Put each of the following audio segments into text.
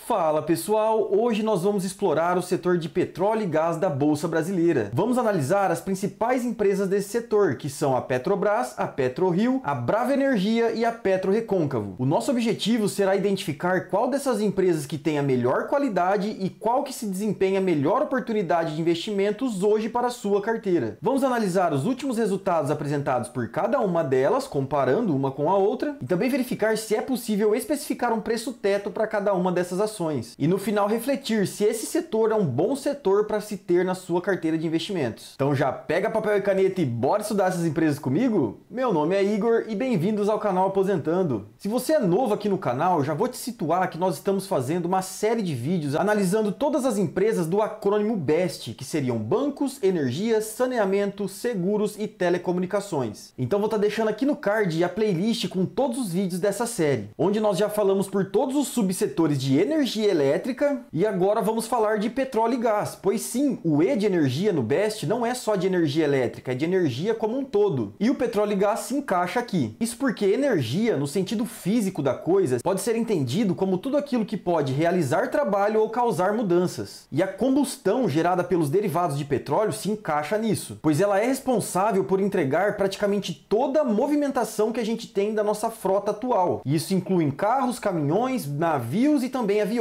Fala pessoal, hoje nós vamos explorar o setor de petróleo e gás da Bolsa Brasileira. Vamos analisar as principais empresas desse setor, que são a Petrobras, a PetroRio, a Brava Energia e a PetroRecôncavo. O nosso objetivo será identificar qual dessas empresas que tem a melhor qualidade e qual que se desempenha a melhor oportunidade de investimentos hoje para a sua carteira. Vamos analisar os últimos resultados apresentados por cada uma delas, comparando uma com a outra, e também verificar se é possível especificar um preço teto para cada uma dessas ações. E no final refletir se esse setor é um bom setor para se ter na sua carteira de investimentos. Então já pega papel e caneta e bora estudar essas empresas comigo? Meu nome é Igor e bem-vindos ao canal Aposentando. Se você é novo aqui no canal, já vou te situar que nós estamos fazendo uma série de vídeos analisando todas as empresas do acrônimo BEST, que seriam bancos, energias, saneamento, seguros e telecomunicações. Então vou estar deixando aqui no card a playlist com todos os vídeos dessa série, onde nós já falamos por todos os subsetores de energia elétrica e agora vamos falar de petróleo e gás, pois sim, o E de energia no BEST não é só de energia elétrica, é de energia como um todo. E o petróleo e gás se encaixa aqui. Isso porque energia, no sentido físico da coisa, pode ser entendido como tudo aquilo que pode realizar trabalho ou causar mudanças. E a combustão gerada pelos derivados de petróleo se encaixa nisso, pois ela é responsável por entregar praticamente toda a movimentação que a gente tem da nossa frota atual. E isso inclui carros, caminhões, navios e também aviões.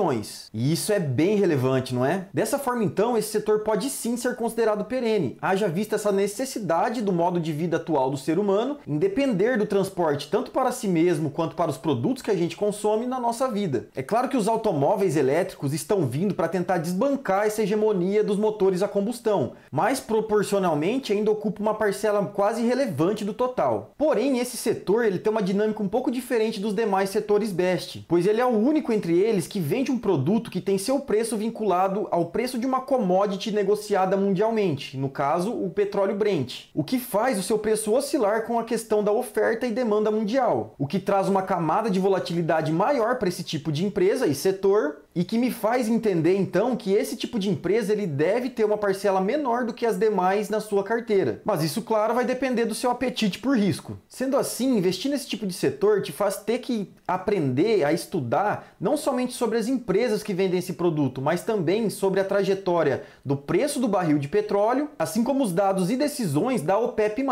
E isso é bem relevante, não é? Dessa forma, então, esse setor pode sim ser considerado perene, haja vista essa necessidade do modo de vida atual do ser humano em depender do transporte tanto para si mesmo quanto para os produtos que a gente consome na nossa vida. É claro que os automóveis elétricos estão vindo para tentar desbancar essa hegemonia dos motores a combustão, mas proporcionalmente ainda ocupa uma parcela quase irrelevante do total. Porém, esse setor ele tem uma dinâmica um pouco diferente dos demais setores BEST, pois ele é o único entre eles que vende um produto que tem seu preço vinculado ao preço de uma commodity negociada mundialmente, no caso, o petróleo Brent, o que faz o seu preço oscilar com a questão da oferta e demanda mundial, o que traz uma camada de volatilidade maior para esse tipo de empresa e setor, e que me faz entender então que esse tipo de empresa ele deve ter uma parcela menor do que as demais na sua carteira. Mas isso, claro, vai depender do seu apetite por risco. Sendo assim, investir nesse tipo de setor te faz ter que aprender a estudar não somente sobre as empresas que vendem esse produto, mas também sobre a trajetória do preço do barril de petróleo, assim como os dados e decisões da OPEP+,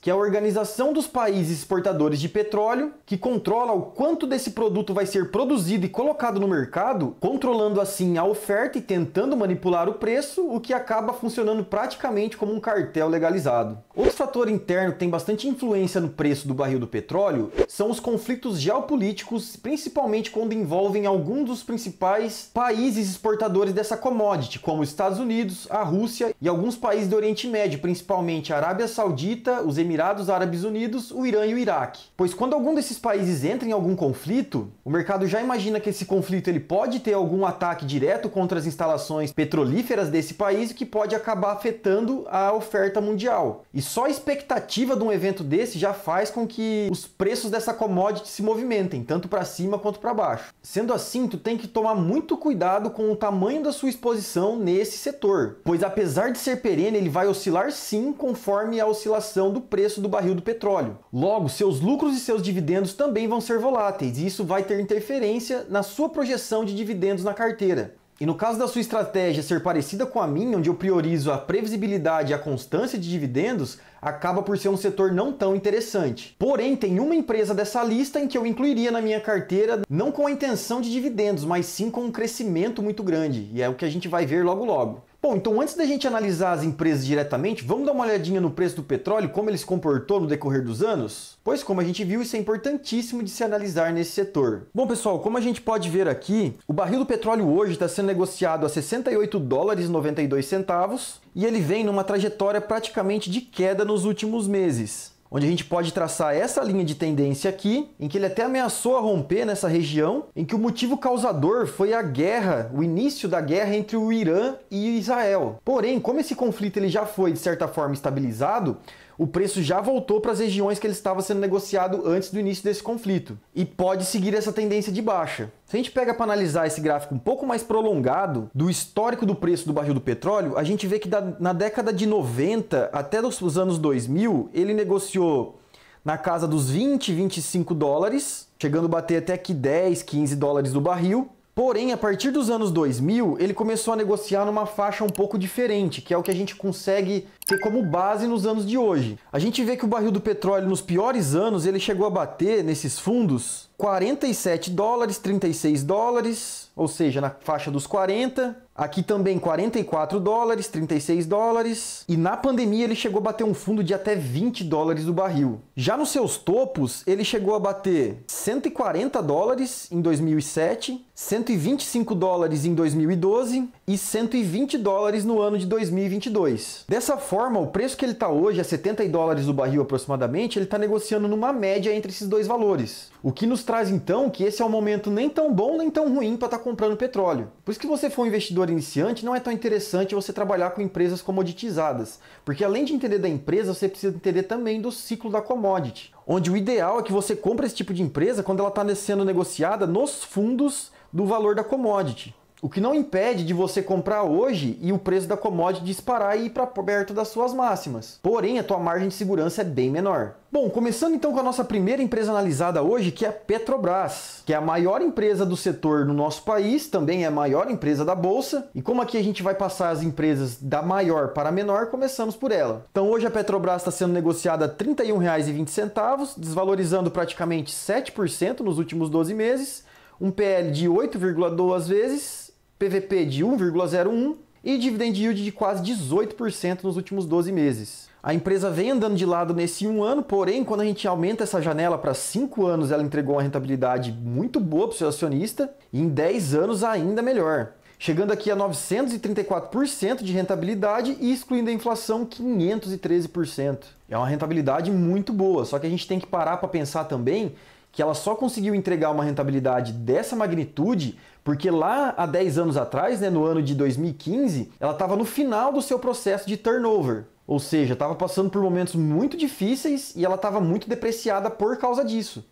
que é a Organização dos Países Exportadores de Petróleo, que controla o quanto desse produto vai ser produzido e colocado no mercado, controlando assim a oferta e tentando manipular o preço, o que acaba funcionando praticamente como um cartel legalizado. Outro fator interno que tem bastante influência no preço do barril do petróleo são os conflitos geopolíticos, principalmente quando envolvem alguns dos principais países exportadores dessa commodity, como os Estados Unidos, a Rússia e alguns países do Oriente Médio, principalmente a Arábia Saudita, os Emirados Árabes Unidos, o Irã e o Iraque. Pois quando algum desses países entra em algum conflito, o mercado já imagina que esse conflito ele pode ter algum ataque direto contra as instalações petrolíferas desse país, que pode acabar afetando a oferta mundial. E só a expectativa de um evento desse já faz com que os preços dessa commodity se movimentem, tanto para cima quanto para baixo. Sendo assim, tu tem que tomar muito cuidado com o tamanho da sua exposição nesse setor, pois apesar de ser perene, ele vai oscilar sim conforme a oscilação do preço do barril do petróleo. Logo, seus lucros e seus dividendos também vão ser voláteis, e isso vai ter interferência na sua projeção de dividendos na carteira. E no caso da sua estratégia ser parecida com a minha, onde eu priorizo a previsibilidade e a constância de dividendos, acaba por ser um setor não tão interessante. Porém, tem uma empresa dessa lista em que eu incluiria na minha carteira, não com a intenção de dividendos, mas sim com um crescimento muito grande, e é o que a gente vai ver logo logo. Bom, então antes da gente analisar as empresas diretamente, vamos dar uma olhadinha no preço do petróleo, como ele se comportou no decorrer dos anos? Pois, como a gente viu, isso é importantíssimo de se analisar nesse setor. Bom, pessoal, como a gente pode ver aqui, o barril do petróleo hoje está sendo negociado a $68,92 e ele vem numa trajetória praticamente de queda nos últimos meses, onde a gente pode traçar essa linha de tendência aqui, em que ele até ameaçou a romper nessa região, em que o motivo causador foi a guerra, o início da guerra entre o Irã e Israel. Porém, como esse conflito ele já foi, de certa forma, estabilizado, o preço já voltou para as regiões que ele estava sendo negociado antes do início desse conflito, e pode seguir essa tendência de baixa. Se a gente pega para analisar esse gráfico um pouco mais prolongado do histórico do preço do barril do petróleo, a gente vê que na década de 90 até os anos 2000, ele negociou na casa dos 20, 25 dólares, chegando a bater até aqui 10, 15 dólares do barril, Porém, a partir dos anos 2000, ele começou a negociar numa faixa um pouco diferente, que é o que a gente consegue ter como base nos anos de hoje. A gente vê que o barril do petróleo nos piores anos, ele chegou a bater nesses fundos 47 dólares, 36 dólares, ou seja, na faixa dos 40. Aqui também 44 dólares, 36 dólares. E na pandemia ele chegou a bater um fundo de até 20 dólares do barril. Já nos seus topos, ele chegou a bater 140 dólares em 2007, 125 dólares em 2012 e 120 dólares no ano de 2022. Dessa forma, o preço que ele está hoje, a 70 dólares do barril aproximadamente, ele está negociando numa média entre esses dois valores. O que nos traz então que esse é um momento nem tão bom nem tão ruim para estar comprando petróleo. Por isso que você for um investidor iniciante, não é tão interessante você trabalhar com empresas comoditizadas, porque além de entender da empresa, você precisa entender também do ciclo da commodity, onde o ideal é que você compre esse tipo de empresa quando ela está sendo negociada nos fundos do valor da commodity. O que não impede de você comprar hoje e o preço da commodity disparar e ir para perto das suas máximas. Porém, a tua margem de segurança é bem menor. Bom, começando então com a nossa primeira empresa analisada hoje, que é a Petrobras, que é a maior empresa do setor no nosso país, também é a maior empresa da Bolsa. E como aqui a gente vai passar as empresas da maior para a menor, começamos por ela. Então hoje a Petrobras está sendo negociada a R$ 31,20, desvalorizando praticamente 7% nos últimos 12 meses, um PL de 8,2 vezes, PVP de 1,01 e dividend yield de quase 18% nos últimos 12 meses. A empresa vem andando de lado nesse 1 ano, porém, quando a gente aumenta essa janela para 5 anos, ela entregou uma rentabilidade muito boa para o seu acionista e em 10 anos ainda melhor. Chegando aqui a 934% de rentabilidade e excluindo a inflação 513%. É uma rentabilidade muito boa, só que a gente tem que parar para pensar também que ela só conseguiu entregar uma rentabilidade dessa magnitude porque lá há 10 anos atrás, no ano de 2015, ela estava no final do seu processo de turnover. Ou seja, estava passando por momentos muito difíceis e ela estava muito depreciada por causa disso.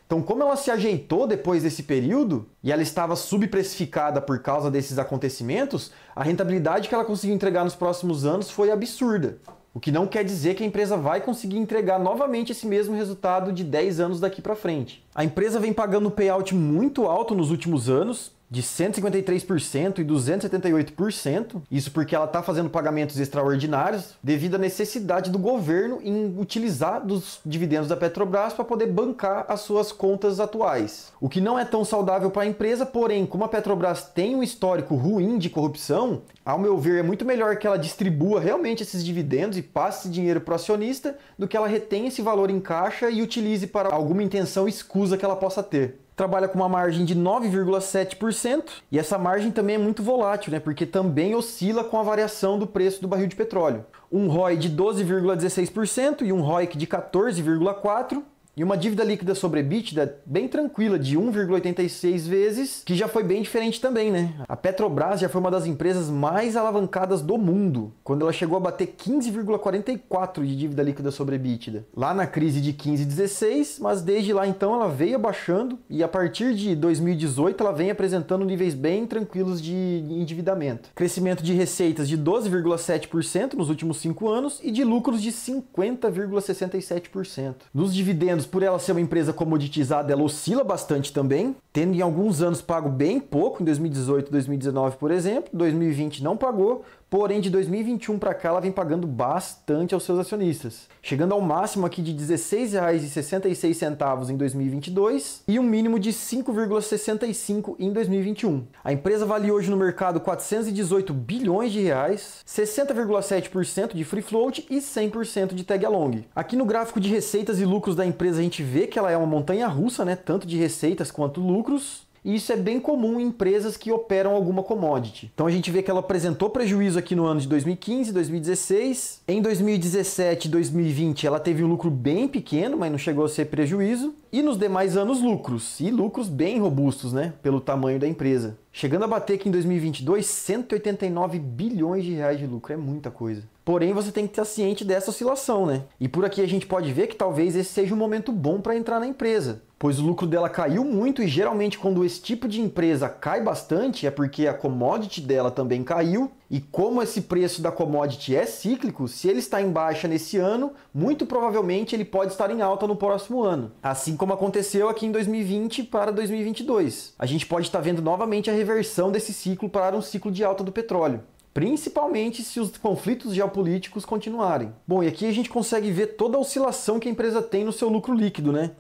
Então, como ela se ajeitou depois desse período e ela estava subprecificada por causa desses acontecimentos, a rentabilidade que ela conseguiu entregar nos próximos anos foi absurda. O que não quer dizer que a empresa vai conseguir entregar novamente esse mesmo resultado de 10 anos daqui para frente. A empresa vem pagando um payout muito alto nos últimos anos, de 153% e 278%, isso porque ela está fazendo pagamentos extraordinários devido à necessidade do governo em utilizar dos dividendos da Petrobras para poder bancar as suas contas atuais. O que não é tão saudável para a empresa, porém, como a Petrobras tem um histórico ruim de corrupção, ao meu ver, é muito melhor que ela distribua realmente esses dividendos e passe esse dinheiro para o acionista do que ela retenha esse valor em caixa e utilize para alguma intenção escusa que ela possa ter. Trabalha com uma margem de 9,7% e essa margem também é muito volátil, porque também oscila com a variação do preço do barril de petróleo. Um ROI de 12,16% e um ROIC de 14,4%. E uma dívida líquida sobre EBITDA bem tranquila, de 1,86 vezes, que já foi bem diferente também, A Petrobras já foi uma das empresas mais alavancadas do mundo, quando ela chegou a bater 15,44 de dívida líquida sobre EBITDA. Lá na crise de 15 e 16, mas desde lá então ela veio abaixando e a partir de 2018 ela vem apresentando níveis bem tranquilos de endividamento. Crescimento de receitas de 12,7% nos últimos 5 anos e de lucros de 50,67%. Nos dividendos, por ela ser uma empresa comoditizada, ela oscila bastante também, tendo em alguns anos pago bem pouco, em 2018 e 2019, por exemplo. 2020 não pagou, porém de 2021 para cá ela vem pagando bastante aos seus acionistas, chegando ao máximo aqui de R$ 16,66 em 2022 e um mínimo de 5,65 em 2021. A empresa vale hoje no mercado 418 bilhões de reais, 60,7% de free float e 100% de tag along. Aqui no gráfico de receitas e lucros da empresa a gente vê que ela é uma montanha-russa, tanto de receitas quanto lucros. E isso é bem comum em empresas que operam alguma commodity. Então a gente vê que ela apresentou prejuízo aqui no ano de 2015, 2016. Em 2017 e 2020 ela teve um lucro bem pequeno, mas não chegou a ser prejuízo. E nos demais anos lucros, e lucros bem robustos, pelo tamanho da empresa. Chegando a bater aqui em 2022 189 bilhões de reais de lucro, é muita coisa. Porém, você tem que estar ciente dessa oscilação, né? E por aqui a gente pode ver que talvez esse seja um momento bom para entrar na empresa, pois o lucro dela caiu muito e geralmente quando esse tipo de empresa cai bastante é porque a commodity dela também caiu, e como esse preço da commodity é cíclico, se ele está em baixa nesse ano, muito provavelmente ele pode estar em alta no próximo ano, assim como aconteceu aqui em 2020 para 2022. A gente pode estar vendo novamente a reversão desse ciclo para um ciclo de alta do petróleo, principalmente se os conflitos geopolíticos continuarem. Bom, e aqui a gente consegue ver toda a oscilação que a empresa tem no seu lucro líquido, né?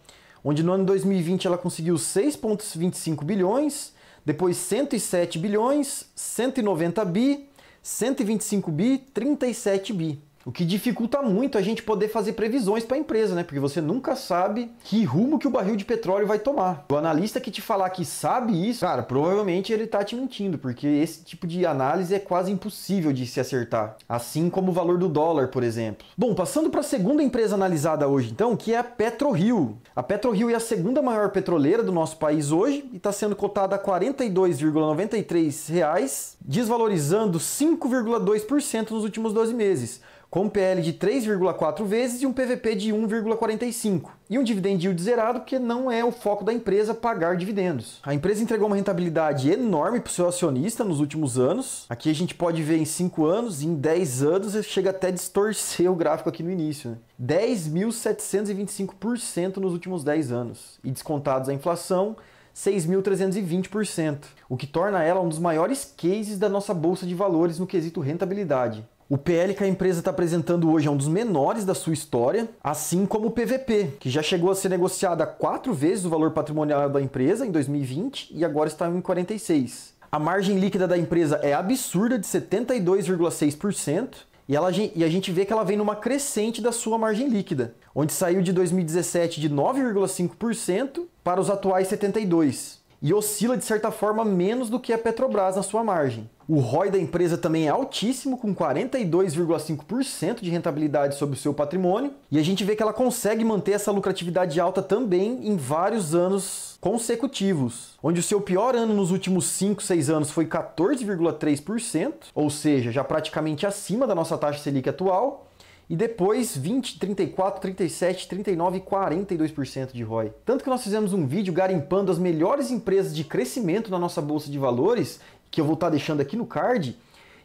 Onde no ano 2020 ela conseguiu 6,25 bilhões, depois 107 bilhões, 190 bi, 125 bi, 37 bi. O que dificulta muito a gente poder fazer previsões para a empresa, né? Porque você nunca sabe que rumo que o barril de petróleo vai tomar. O analista que te falar que sabe isso, cara, provavelmente ele está te mentindo, porque esse tipo de análise é quase impossível de se acertar. Assim como o valor do dólar, por exemplo. Bom, passando para a segunda empresa analisada hoje, então, que é a PetroRio. A PetroRio é a segunda maior petroleira do nosso país hoje e está sendo cotada a R$ 42,93, desvalorizando 5,2% nos últimos 12 meses. Com um PL de 3,4 vezes e um PVP de 1,45. E um dividend yield zerado, porque não é o foco da empresa pagar dividendos. A empresa entregou uma rentabilidade enorme para o seu acionista nos últimos anos. Aqui a gente pode ver em 5 anos, em 10 anos, chega até a distorcer o gráfico aqui no início, né? 10.725% nos últimos 10 anos. E descontados a inflação, 6.320%. O que torna ela um dos maiores cases da nossa bolsa de valores no quesito rentabilidade. O PL que a empresa está apresentando hoje é um dos menores da sua história, assim como o PVP, que já chegou a ser negociado a 4 vezes o valor patrimonial da empresa em 2020 e agora está em 46. A margem líquida da empresa é absurda, de 72,6%, e a gente vê que ela vem numa crescente da sua margem líquida, onde saiu de 2017 de 9,5% para os atuais 72%. E oscila de certa forma menos do que a Petrobras na sua margem. O ROI da empresa também é altíssimo, com 42,5% de rentabilidade sobre o seu patrimônio, e a gente vê que ela consegue manter essa lucratividade alta também em vários anos consecutivos, onde o seu pior ano nos últimos 5, 6 anos foi 14,3%, ou seja, já praticamente acima da nossa taxa Selic atual, e depois 20, 34, 37, 39 e 42% de ROI. Tanto que nós fizemos um vídeo garimpando as melhores empresas de crescimento na nossa bolsa de valores, que eu vou estar deixando aqui no card,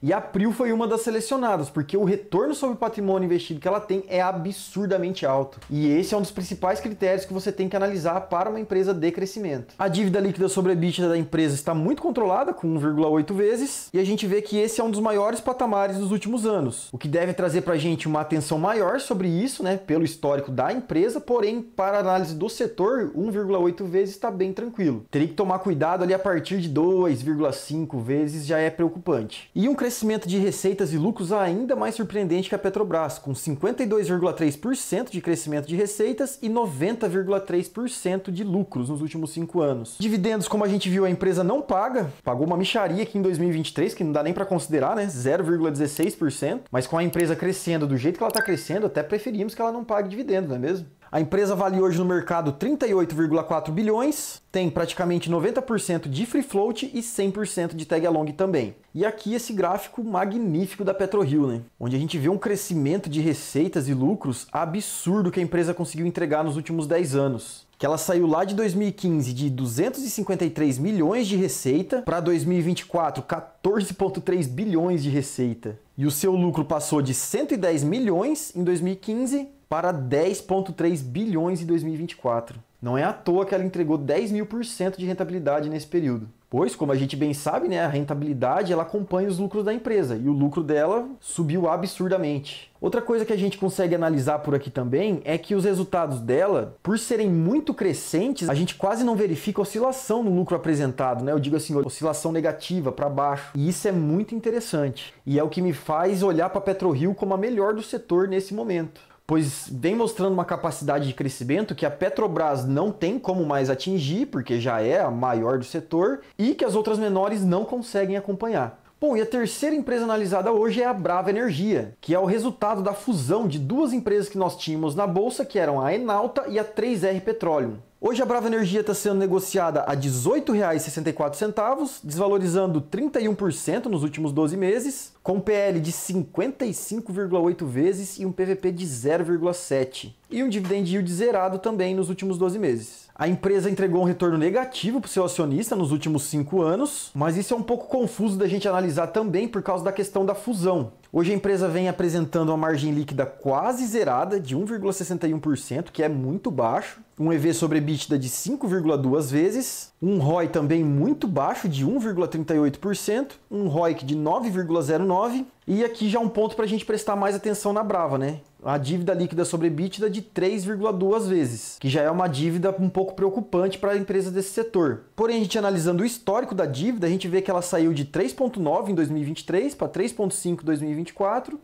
e a Prio foi uma das selecionadas, porque o retorno sobre o patrimônio investido que ela tem é absurdamente alto. E esse é um dos principais critérios que você tem que analisar para uma empresa de crescimento. A dívida líquida sobre a EBITDA da empresa está muito controlada, com 1,8 vezes, e a gente vê que esse é um dos maiores patamares dos últimos anos, o que deve trazer para a gente uma atenção maior sobre isso, né, pelo histórico da empresa, porém, para a análise do setor, 1,8 vezes está bem tranquilo. Teria que tomar cuidado ali a partir de 2,5 vezes, já é preocupante. E um crescimento de receitas e lucros ainda mais surpreendente que a Petrobras, com 52,3% de crescimento de receitas e 90,3% de lucros nos últimos 5 anos. Dividendos, como a gente viu, a empresa não paga, pagou uma mixaria aqui em 2023, que não dá nem para considerar, né? 0,16%, mas com a empresa crescendo do jeito que ela está crescendo, até preferimos que ela não pague dividendos, não é mesmo? A empresa vale hoje no mercado 38,4 bilhões, tem praticamente 90% de free float e 100% de tag along também. E aqui esse gráfico magnífico da PetroRio, né? Onde a gente vê um crescimento de receitas e lucros absurdo que a empresa conseguiu entregar nos últimos 10 anos. Que ela saiu lá de 2015 de 253 milhões de receita para 2024, 14,3 bilhões de receita. E o seu lucro passou de 110 milhões em 2015 para 10,3 bilhões em 2024. Não é à toa que ela entregou 10.000% de rentabilidade nesse período. Pois, como a gente bem sabe, né, a rentabilidade ela acompanha os lucros da empresa e o lucro dela subiu absurdamente. Outra coisa que a gente consegue analisar por aqui também é que os resultados dela, por serem muito crescentes, a gente quase não verifica oscilação no lucro apresentado, né? Eu digo assim, oscilação negativa para baixo. E isso é muito interessante. E é o que me faz olhar para a PetroRio como a melhor do setor nesse momento, pois vem mostrando uma capacidade de crescimento que a Petrobras não tem como mais atingir, porque já é a maior do setor, e que as outras menores não conseguem acompanhar. Bom, e a terceira empresa analisada hoje é a Brava Energia, que é o resultado da fusão de duas empresas que nós tínhamos na bolsa, que eram a Enalta e a 3R Petroleum. Hoje a Brava Energia está sendo negociada a R$ 18,64, desvalorizando 31% nos últimos 12 meses, com PL de 55,8 vezes e um PVP de 0,7. E um dividend yield zerado também nos últimos 12 meses. A empresa entregou um retorno negativo para o seu acionista nos últimos 5 anos, mas isso é um pouco confuso da gente analisar também por causa da questão da fusão. Hoje a empresa vem apresentando uma margem líquida quase zerada de 1,61%, que é muito baixo, um EV sobre EBITDA de 5,2 vezes, um ROI também muito baixo de 1,38%, um ROIC de 9,09%, e aqui já um ponto para a gente prestar mais atenção na Brava, né? A dívida líquida sobre EBITDA de 3,2 vezes, que já é uma dívida um pouco preocupante para a empresa desse setor. Porém, a gente analisando o histórico da dívida, a gente vê que ela saiu de 3,9 em 2023 para 3,5 em 2024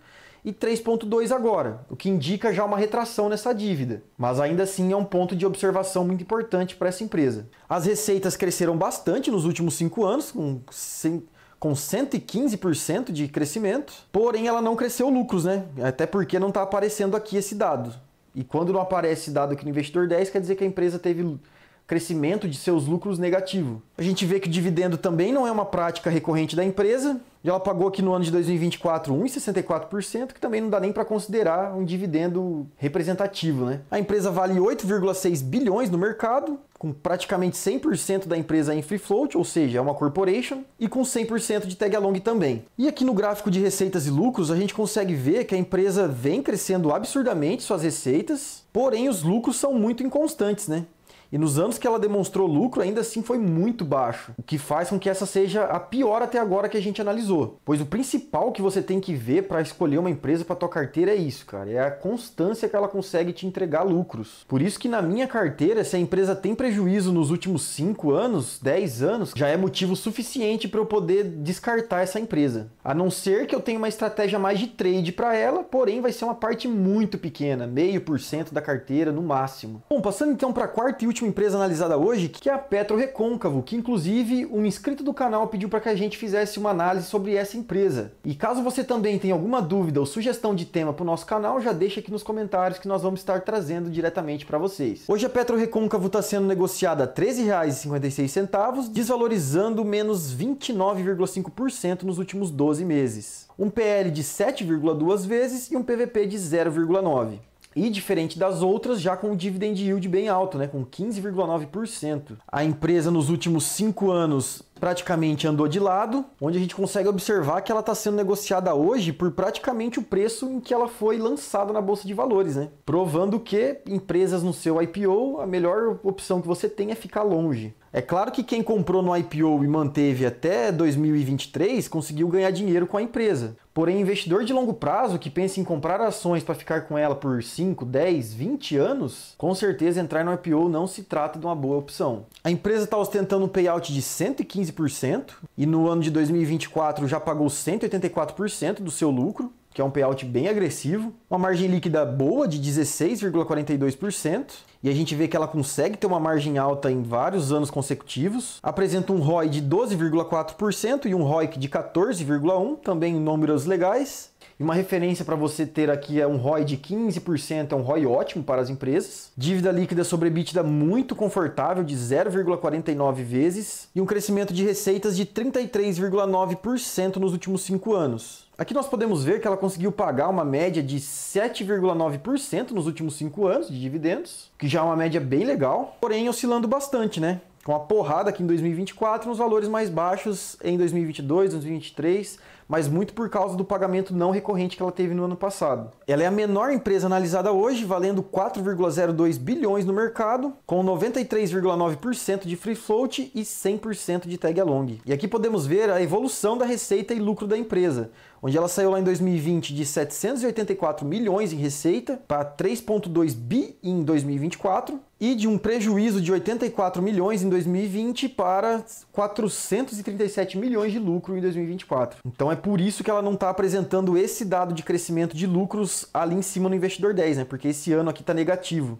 e 3,2 agora, o que indica já uma retração nessa dívida. Mas ainda assim é um ponto de observação muito importante para essa empresa. As receitas cresceram bastante nos últimos 5 anos, com 115% de crescimento, porém ela não cresceu lucros, né? Até porque não está aparecendo aqui esse dado. E quando não aparece esse dado aqui no Investidor 10, quer dizer que a empresa teve crescimento de seus lucros negativo. A gente vê que o dividendo também não é uma prática recorrente da empresa. Ela pagou aqui no ano de 2024 1,64%, que também não dá nem para considerar um dividendo representativo, né? A empresa vale 8,6 bilhões no mercado, com praticamente 100% da empresa em free float, ou seja, é uma corporation, e com 100% de tag along também. E aqui no gráfico de receitas e lucros, a gente consegue ver que a empresa vem crescendo absurdamente suas receitas, porém os lucros são muito inconstantes, né? E nos anos que ela demonstrou lucro, ainda assim foi muito baixo, o que faz com que essa seja a pior até agora que a gente analisou. Pois o principal que você tem que ver para escolher uma empresa para tua carteira é isso, cara, é a constância que ela consegue te entregar lucros. Por isso que na minha carteira, se a empresa tem prejuízo nos últimos 5 anos, 10 anos, já é motivo suficiente para eu poder descartar essa empresa. A não ser que eu tenha uma estratégia mais de trade para ela, porém vai ser uma parte muito pequena, 0,5% da carteira no máximo. Bom, passando então para a quarta e última empresa analisada hoje, que é a PetroRecôncavo, que inclusive um inscrito do canal pediu para que a gente fizesse uma análise sobre essa empresa. E caso você também tenha alguma dúvida ou sugestão de tema para o nosso canal, já deixa aqui nos comentários que nós vamos estar trazendo diretamente para vocês. Hoje a PetroRecôncavo está sendo negociada a R$ 13,56, desvalorizando menos 29,5% nos últimos 12 meses. Um PL de 7,2 vezes e um PVP de 0,9. E diferente das outras, já com o dividend yield bem alto, né, com 15,9%. A empresa nos últimos 5 anos praticamente andou de lado, onde a gente consegue observar que ela está sendo negociada hoje por praticamente o preço em que ela foi lançada na Bolsa de Valores, né? Provando que empresas no seu IPO, a melhor opção que você tem é ficar longe. É claro que quem comprou no IPO e manteve até 2023 conseguiu ganhar dinheiro com a empresa. Porém, investidor de longo prazo que pensa em comprar ações para ficar com ela por 5, 10, 20 anos, com certeza entrar no IPO não se trata de uma boa opção. A empresa está ostentando um payout de 115% e no ano de 2024 já pagou 184% do seu lucro, que é um payout bem agressivo, uma margem líquida boa de 16,42%, e a gente vê que ela consegue ter uma margem alta em vários anos consecutivos, apresenta um ROI de 12,4% e um ROIC de 14,1%, também em números legais. E uma referência para você ter aqui é um ROI de 15%, é um ROI ótimo para as empresas. Dívida líquida sobre EBITDA muito confortável, de 0,49 vezes. E um crescimento de receitas de 33,9% nos últimos 5 anos. Aqui nós podemos ver que ela conseguiu pagar uma média de 7,9% nos últimos 5 anos de dividendos, que já é uma média bem legal, porém oscilando bastante, né? Com uma porrada aqui em 2024, nos valores mais baixos em 2022, 2023, mas muito por causa do pagamento não recorrente que ela teve no ano passado. Ela é a menor empresa analisada hoje, valendo 4,02 bilhões no mercado, com 93,9% de free float e 100% de tag along. E aqui podemos ver a evolução da receita e lucro da empresa, onde ela saiu lá em 2020 de 784 milhões em receita para 3,2 bi em 2024 e de um prejuízo de 84 milhões em 2020 para 437 milhões de lucro em 2024. Então é por isso que ela não está apresentando esse dado de crescimento de lucros ali em cima no Investidor 10, né? Porque esse ano aqui está negativo.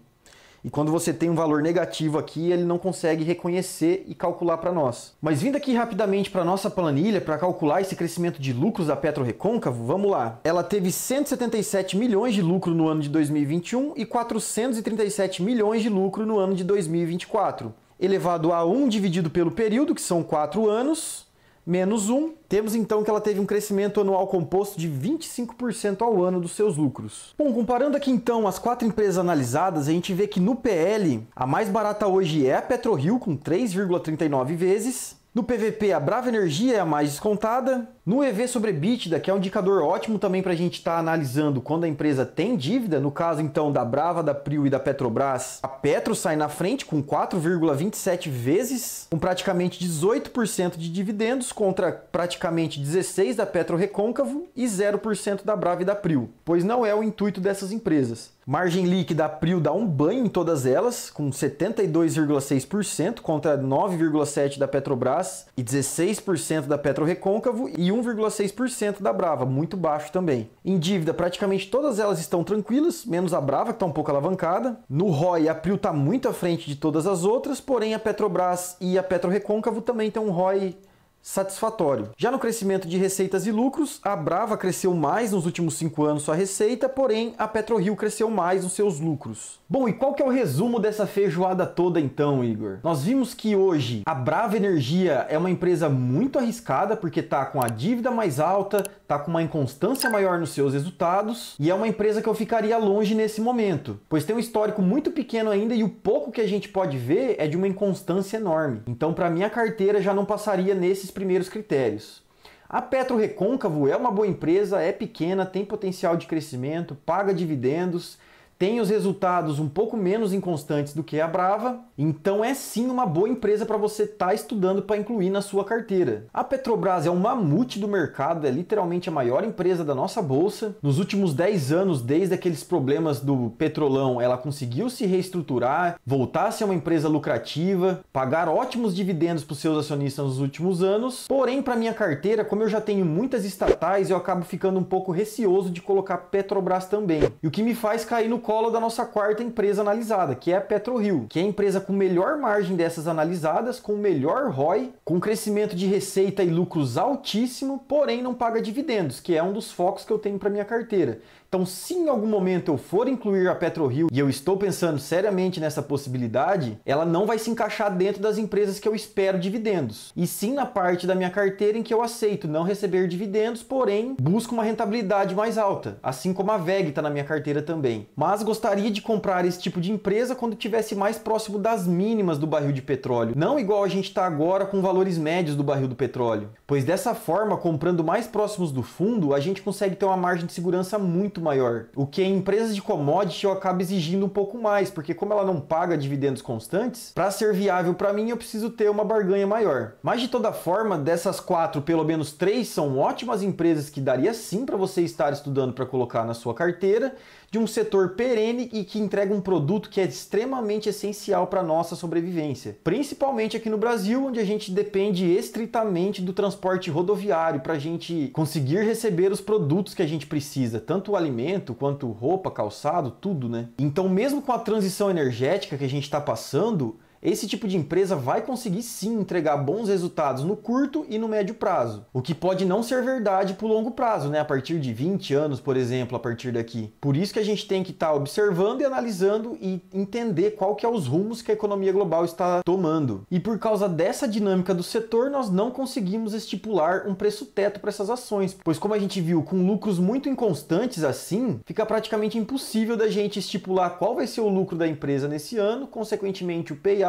E quando você tem um valor negativo aqui, ele não consegue reconhecer e calcular para nós. Mas vindo aqui rapidamente para a nossa planilha, para calcular esse crescimento de lucros da PetroRecôncavo, vamos lá. Ela teve 177 milhões de lucro no ano de 2021 e 437 milhões de lucro no ano de 2024. Elevado a 1 dividido pelo período, que são 4 anos, menos 1, temos então que ela teve um crescimento anual composto de 25% ao ano dos seus lucros. Bom, comparando aqui então as 4 empresas analisadas, a gente vê que no PL, a mais barata hoje é a PetroRio, com 3,39 vezes. No PVP, a Brava Energia é a mais descontada. No EV sobre EBITDA, que é um indicador ótimo também para a gente estar analisando quando a empresa tem dívida, no caso então da Brava, da Prio e da Petrobras, a Petro sai na frente com 4,27 vezes, com praticamente 18% de dividendos contra praticamente 16% da PetroRecôncavo e 0% da Brava e da Prio, pois não é o intuito dessas empresas. Margem líquida, a Prio dá um banho em todas elas, com 72,6% contra 9,7% da Petrobras e 16% da PetroRecôncavo e 1,6% da Brava, muito baixo também. Em dívida, praticamente todas elas estão tranquilas, menos a Brava, que está um pouco alavancada. No ROI, a Prio está muito à frente de todas as outras, porém a Petrobras e a PetroRecôncavo também têm um ROI satisfatório. Já no crescimento de receitas e lucros, a Brava cresceu mais nos últimos 5 anos sua receita, porém a PetroRio cresceu mais nos seus lucros. Bom, e qual que é o resumo dessa feijoada toda então, Igor? Nós vimos que hoje a Brava Energia é uma empresa muito arriscada porque está com a dívida mais alta, está com uma inconstância maior nos seus resultados e é uma empresa que eu ficaria longe nesse momento, pois tem um histórico muito pequeno ainda e o pouco que a gente pode ver é de uma inconstância enorme. Então, para minha carteira já não passaria nesses primeiros critérios. A PetroRecôncavo é uma boa empresa, é pequena, tem potencial de crescimento, paga dividendos, tem os resultados um pouco menos inconstantes do que a Brava, então é sim uma boa empresa para você estar estudando para incluir na sua carteira. A Petrobras é um mamute do mercado, é literalmente a maior empresa da nossa bolsa. Nos últimos 10 anos, desde aqueles problemas do Petrolão, ela conseguiu se reestruturar, voltar a ser uma empresa lucrativa, pagar ótimos dividendos para os seus acionistas nos últimos anos. Porém, para minha carteira, como eu já tenho muitas estatais, eu acabo ficando um pouco receoso de colocar Petrobras também. E o que me faz cair no colo da nossa quarta empresa analisada, que é a PetroRio, que é a empresa com melhor margem dessas analisadas, com melhor ROI, com crescimento de receita e lucros altíssimo, porém não paga dividendos, que é um dos focos que eu tenho para minha carteira. Então, se em algum momento eu for incluir a PetroRio, e eu estou pensando seriamente nessa possibilidade, ela não vai se encaixar dentro das empresas que eu espero dividendos, e sim na parte da minha carteira em que eu aceito não receber dividendos, porém busco uma rentabilidade mais alta, assim como a VEG está na minha carteira também. Mas gostaria de comprar esse tipo de empresa quando estivesse mais próximo das mínimas do barril de petróleo, não igual a gente está agora com valores médios do barril do petróleo, pois dessa forma, comprando mais próximos do fundo, a gente consegue ter uma margem de segurança muito maior, o que em empresas de commodity eu acabo exigindo um pouco mais, porque como ela não paga dividendos constantes, para ser viável para mim eu preciso ter uma barganha maior. Mas de toda forma, dessas 4, pelo menos 3 são ótimas empresas que daria sim para você estar estudando para colocar na sua carteira, de um setor perene e que entrega um produto que é extremamente essencial para a nossa sobrevivência. Principalmente aqui no Brasil, onde a gente depende estritamente do transporte rodoviário para a gente conseguir receber os produtos que a gente precisa, tanto o alimento quanto roupa, calçado, tudo, né? Então, mesmo com a transição energética que a gente está passando, esse tipo de empresa vai conseguir sim entregar bons resultados no curto e no médio prazo. O que pode não ser verdade para o longo prazo, né? A partir de 20 anos, por exemplo, a partir daqui. Por isso que a gente tem que estar observando e analisando e entender qual que é os rumos que a economia global está tomando. E por causa dessa dinâmica do setor, nós não conseguimos estipular um preço teto para essas ações, pois como a gente viu, com lucros muito inconstantes assim, fica praticamente impossível da gente estipular qual vai ser o lucro da empresa nesse ano, consequentemente o payout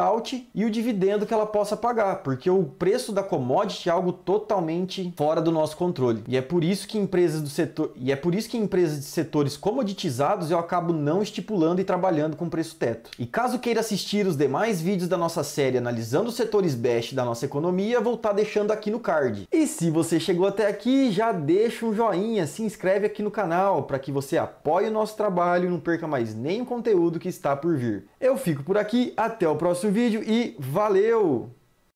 e o dividendo que ela possa pagar, porque o preço da commodity é algo totalmente fora do nosso controle. E é por isso que empresas de setores comoditizados eu acabo não estipulando e trabalhando com preço teto. E caso queira assistir os demais vídeos da nossa série analisando os setores best da nossa economia, vou estar deixando aqui no card. E se você chegou até aqui, já deixa um joinha, se inscreve aqui no canal para que você apoie o nosso trabalho e não perca mais nenhum conteúdo que está por vir. Eu fico por aqui, até o próximo vídeo e valeu!